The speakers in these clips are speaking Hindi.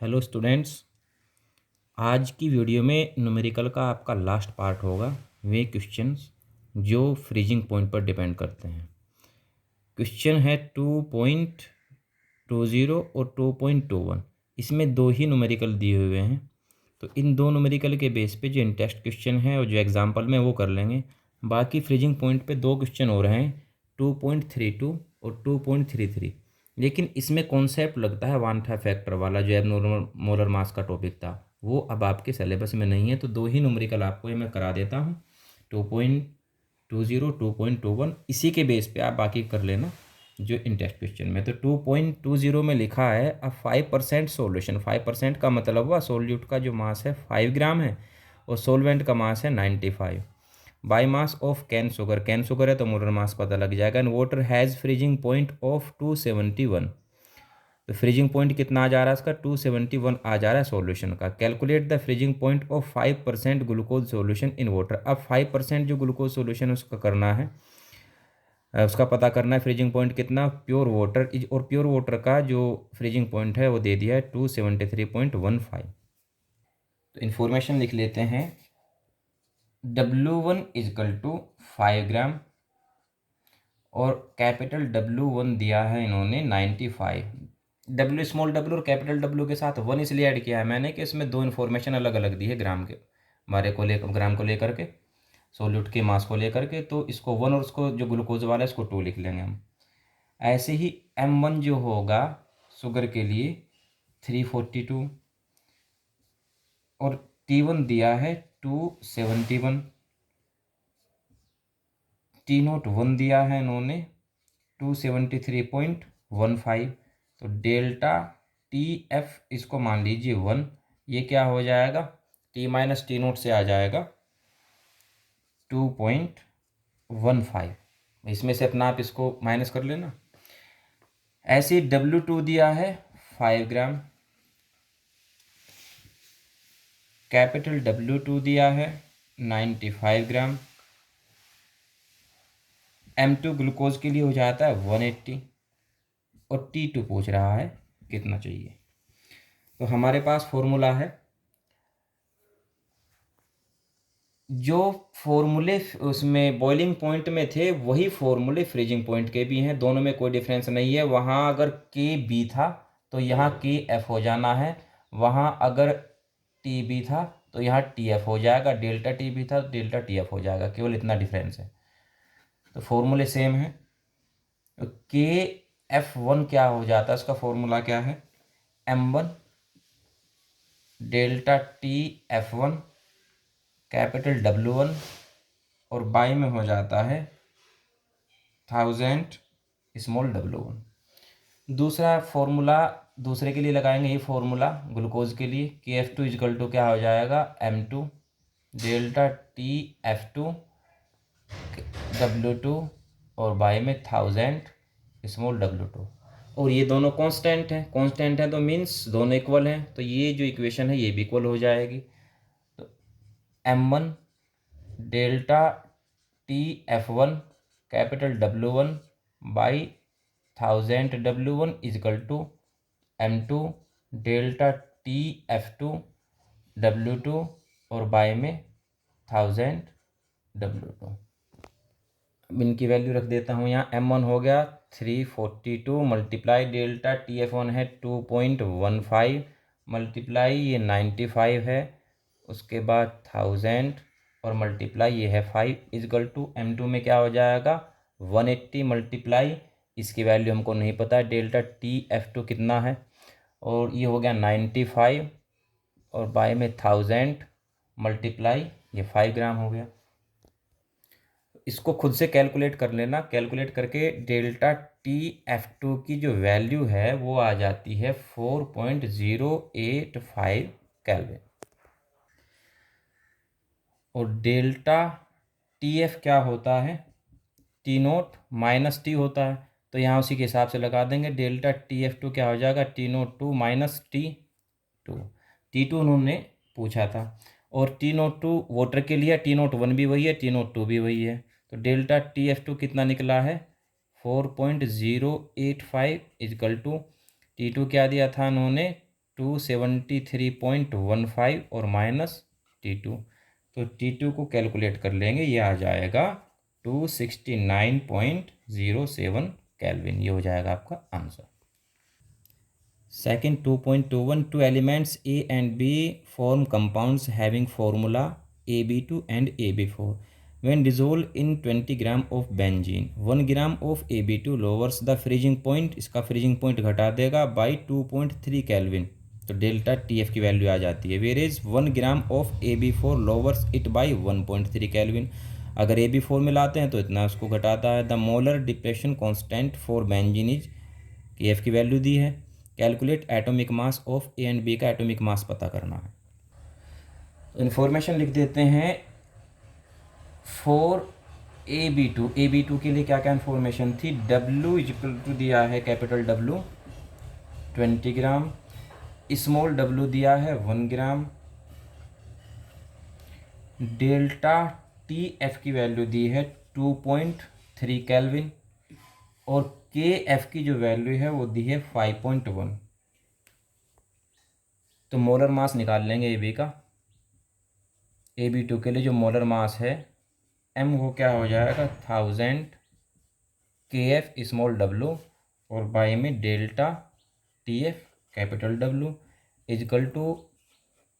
Hello students. आज की वीडियो में न्यूमेरिकल का आपका लास्ट पार्ट होगा। वे क्वेश्चंस जो फ्रीजिंग पॉइंट पर डिपेंड करते हैं। क्वेश्चन है 2.20 और 2.21। इसमें दो ही न्यूमेरिकल दिए हुए हैं, तो इन दो न्यूमेरिकल के बेस पे जो इन टेस्ट क्वेश्चन है और जो एग्जाम्पल में वो कर लेंगे। बाकी फ्रीजिंग पॉइंट पे दो क्वेश्चन हो रहे हैं, 2.32 और 2.33। लेकिन इसमें कॉन्सेप्ट लगता है वान-था फैक्टर वाला, जो एबनॉर्मल मोलर मास का टॉपिक था, वो अब आपके सिलेबस में नहीं है। तो दो ही न्यूमेरिकल आपको ये मैं करा देता हूँ, 2.20 2.21। इसी के बेस पे आप बाकी कर लेना जो इन टेस्ट क्वेश्चन में। तो 2.20 में लिखा है अ 5% सोल्यूशन। 5% का मतलब हुआ सोल्यूट का जो मास है 5 ग्राम है और सोलवेंट का मास है 95। By mass of cane sugar, cane sugar है तो मोलर मास पता लग जाएगा। And water has freezing point of 271। तो फ्रीजिंग पॉइंट कितना आ जा रहा है इसका? 271 आ जा रहा है सॉल्यूशन का। Calculate the freezing point of 5% glucose solution in water. अब 5% जो ग्लूकोज सॉल्यूशन है उसका करना है, उसका पता करना है फ्रीजिंग पॉइंट कितना प्योर वाटर इज। और प्योर वाटर का जो फ्रीजिंग पॉइंट है वो दे दिया है 273.15। तो इन्फॉर्मेशन लिख लेते हैं। W1 इजकल टू 5 ग्राम और कैपिटल W1 दिया है इन्होंने 95। W स्मॉल w और कैपिटल W के साथ 1 इसलिए ऐड किया है मैंने कि इसमें दो इन्फॉर्मेशन अलग अलग दी है ग्राम के बारे को लेकर, ग्राम को लेकर के, सोल्यूट के मास को लेकर के। तो इसको 1 और उसको जो ग्लूकोज वाला है इसको 2 लिख लेंगे हम। ऐसे ही M1 जो होगा शुगर के लिए 342 और T1 दिया है 271। T01 दिया है इन्होंने 273.15। तो डेल्टा TF इसको मान लीजिए 1। ये क्या हो जाएगा? T माइनस T0 से आ जाएगा 2.15। इसमें से अपना आप इसको माइनस कर लेना। ऐसे W2 दिया है 5 ग्राम, कैपिटल W2 दिया है 95 ग्राम। M2 ग्लूकोज के लिए हो जाता है 180 और T2 पूछ रहा है कितना चाहिए। तो हमारे पास फॉर्मूला है, जो फॉर्मूले उसमें बॉइलिंग पॉइंट में थे वही फॉर्मूले फ्रीजिंग पॉइंट के भी हैं, दोनों में कोई डिफरेंस नहीं है। वहाँ अगर के बी था तो यहाँ के एफ हो जाना है, वहाँ अगर टी बी था तो यहाँ टी एफ हो जाएगा, डेल्टा टी बी था तो डेल्टा टी एफ हो जाएगा, केवल इतना डिफरेंस है। तो फॉर्मूले सेम है। तो के एफ वन क्या हो जाता है, इसका फॉर्मूला क्या है? M1 delta T F one capital W1 और बाई में हो जाता है 1000 स्मॉल W1। दूसरा फॉर्मूला दूसरे के लिए लगाएंगे, ये फॉर्मूला ग्लूकोज के लिए KF2 इजकल टू क्या हो जाएगा? M2 डेल्टा TF2 W2 और बाई में 1000 स्मॉल W2। और ये दोनों कांस्टेंट हैं, कांस्टेंट हैं तो मीन्स दोनों इक्वल हैं, तो ये जो इक्वेशन है ये भी इक्वल हो जाएगी। तो M1 delta TF1 capital W1 by 1000 W1 equal to M2 delta TF2 W2 और बाई में 1000 W2। अब इनकी वैल्यू रख देता हूँ यहाँ। M1 हो गया 342 मल्टीप्लाई डेल्टा TF1 है 2.15 मल्टीप्लाई ये 95 है, उसके बाद 1000 और मल्टीप्लाई ये है 5 इजकल टू M2 में क्या हो जाएगा? 180 मल्टीप्लाई इसकी वैल्यू हमको नहीं पता है, डेल्टा TF2 कितना है, और ये हो गया 95 और बाय में 1000 मल्टीप्लाई ये 5 ग्राम हो गया। इसको खुद से कैलकुलेट कर लेना, कैलकुलेट करके डेल्टा TF2 की जो वैल्यू है वो आ जाती है 4.085 केल्विन। और डेल्टा TF क्या होता है? T0 माइनस टी होता है, तो यहाँ उसी के हिसाब से लगा देंगे। डेल्टा TF2 क्या हो जाएगा? T02 minus T2। T2 उन्होंने पूछा था और T02 वाटर के लिए, T01 भी वही है, T02 भी वही है। तो डेल्टा TF2 कितना निकला है? 4.085 इजकल टू T2 क्या दिया था उन्होंने? 273.15 और माइनस T2, तो T2 को कैलकुलेट कर लेंगे, ये आ जाएगा 269.07 केल्विन। ये हो जाएगा आपका answer. Second 2.21, two elements A and B form compounds having formula AB2 and AB4. When dissolved in 20 gram of benzene, 1 gram of AB2 lowers the freezing point, इसका freezing point घटा देगा by 2.3 केल्विन, तो डेल्टा TF की वैल्यू आ जाती है। whereas 1 gram of AB4 lowers it by 1.3 kelvin, अगर AB4 मिलाते हैं तो इतना उसको घटाता है। The molar depression constant for benzene is, KF की वैल्यू दी है। Calculate atomic mass of A and B का एटॉमिक मास पता करना है। इन्फॉर्मेशन लिख देते हैं फॉर AB2 के लिए क्या क्या इन्फॉर्मेशन थी। W इक्वल टू दिया है कैपिटल W 20 ग्राम, स्मॉल w दिया है 1 ग्राम, डेल्टा TF की वैल्यू दी है 2.3 केल्विन और KF की जो वैल्यू है वो दी है 5.1। तो मोलर मास निकाल लेंगे AB का। AB2 के लिए जो मोलर मास है M वो क्या हो जाएगा 1000 KF स्मॉल w और बाई में delta TF capital W equal to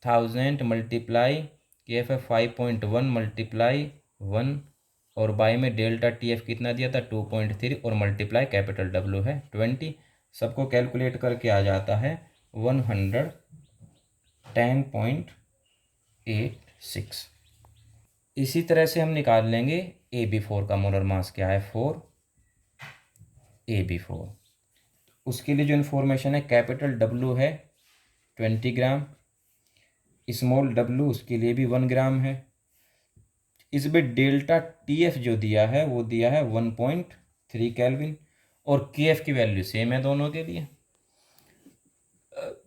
1000 multiply KF है 5.1 मल्टीप्लाई 1 और बाई में डेल्टा TF कितना दिया था 2.3 और मल्टीप्लाई कैपिटल W है 20। सबको कैलकुलेट करके आ जाता है 110.86। इसी तरह से हम निकाल लेंगे AB4 का मोलर मास क्या है 4 AB4। उसके लिए जो इन्फॉर्मेशन है कैपिटल W है 20 ग्राम, स्मॉल w उसके लिए भी 1 ग्राम है। इसमें डेल्टा TF जो दिया है वो दिया है 1.3 केल्विन और KF की वैल्यू सेम है दोनों के लिए,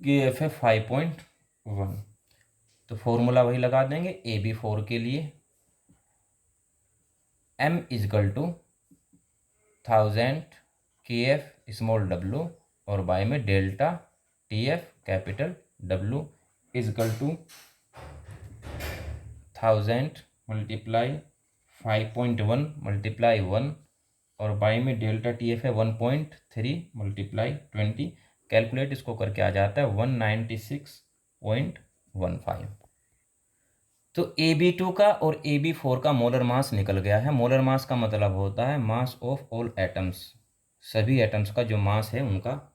KF है 5.1। तो फॉर्मूला वही लगा देंगे AB4 के लिए M equal to 1000 KF small w और बाय में delta TF capital W equal to 1000 multiply 5.1 multiply 1 और बाई में डेल्टा TF है 1.3 मल्टीप्लाई 20। कैलकुलेट इसको करके आ जाता है 196.15। तो AB2 का और AB4 का मोलर मास निकल गया है। मोलर मास का मतलब होता है मास ऑफ ऑल एटम्स, सभी एटम्स का जो मास है उनका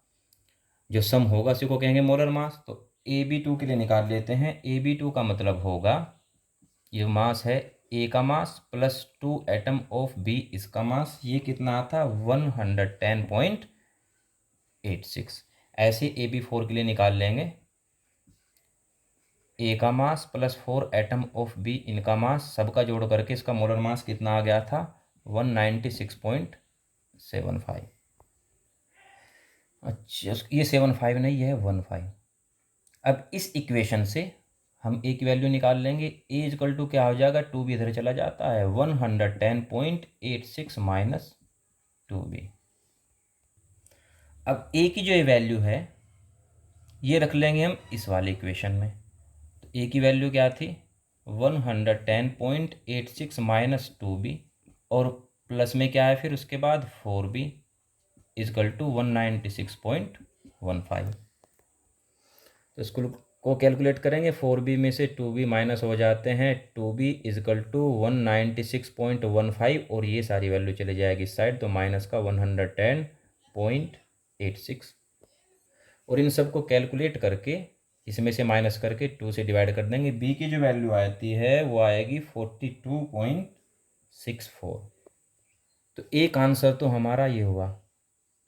जो सम होगा उसी को कहेंगे मोलर मास। तो AB2 के लिए निकाल लेते हैं। AB2 का मतलब होगा ये मास है A का mass plus 2 atom of B इसका मास, ये कितना आता 110.86। ऐसे AB4 के लिए निकाल लेंगे A का mass plus 4 atom of B इनका मास, सबका जोड़ करके इसका मोलर मास कितना आ गया था 196.75। अच्छा ये 75 नहीं है 15। अब इस इक्वेशन से हम A की वैल्यू निकाल लेंगे। A इजकल टू क्या हो जाएगा 2B इधर चला जाता है 110.86 माइनस 2B। अब A की जो ये वैल्यू है ये रख लेंगे हम इस वाले इक्वेशन में। तो A की वैल्यू क्या थी 110.86 माइनस 2B और प्लस में क्या है फिर उसके बाद 4B इजकल टू 196.15। तो इसको को कैलकुलेट करेंगे 4B में से 2B माइनस हो जाते हैं 2B इजकल टू 196.15 और ये सारी वैल्यू चली जाएगी इस साइड तो माइनस का 110.86 और इन सब को कैलकुलेट करके इसमें से माइनस करके 2 से डिवाइड कर देंगे। B की जो वैल्यू आती है वो आएगी 42.64। तो एक आंसर तो हमारा ये हुआ,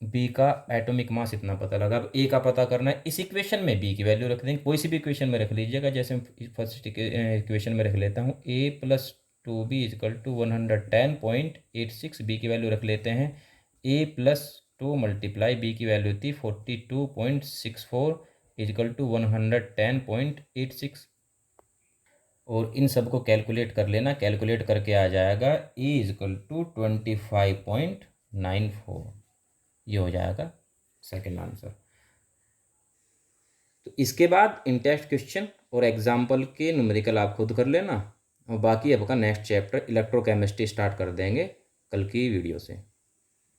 B का एटॉमिक मास इतना पता लगा। अब A का पता करना है, इस इक्वेशन में B की वैल्यू रख देंगे, कोई सी भी इक्वेशन में रख लीजिएगा। जैसे फर्स्ट इक्वेशन में रख लेता हूँ A plus 2B equal to 110.86 B की वैल्यू रख लेते हैं। A प्लस 2 मल्टीप्लाई B की वैल्यू थी 42.64 इजकल टू 110.86 और इन सब को कैलकुलेट कर लेना। कैलकुलेट करके आ जाएगा A इजकल टू 25.94। ये हो जाएगा सेकंड आंसर। तो इसके बाद इन टेस्ट क्वेश्चन और एग्जाम्पल के न्यूमेरिकल आप खुद कर लेना, और बाकी आपका नेक्स्ट चैप्टर इलेक्ट्रोकेमिस्ट्री स्टार्ट कर देंगे कल की वीडियो से।